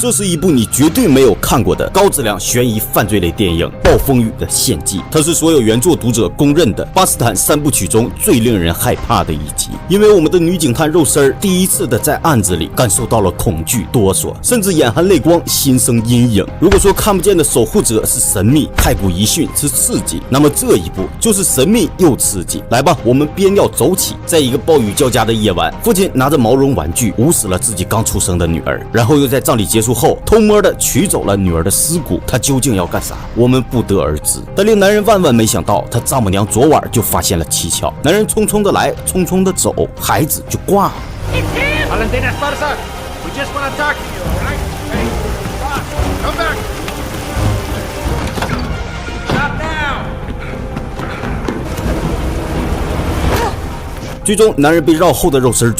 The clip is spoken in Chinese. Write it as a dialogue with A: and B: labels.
A: 这是一部你绝对没有看过的高质量悬疑犯罪类电影《暴风雨的献祭》，它是所有原作读者公认的巴斯坦三部曲中最令人害怕的一集。因为我们的女警探肉丝儿第一次的在案子里感受到了恐惧、哆嗦，甚至眼含泪光，心生阴影。如果说看不见的守护者是神秘，太古遗训是刺激，那么这一部就是神秘又刺激。来吧，我们边尿走起。在一个暴雨交加的夜晚，父亲拿着毛绒玩具捂死了自己刚出生的女儿，然后又在葬礼结束后偷摸的取走了女儿的尸骨。他究竟要干啥？我们不得而知。但令男人万万没想到，他丈母娘昨晚就发现了蹊跷。男人匆匆的来，匆匆的走，孩子就挂了。
B: Valentina Esparza, we just want to talk to you, all right? Hey, come back. Stop now.
A: 最终，男人被绕后的肉丝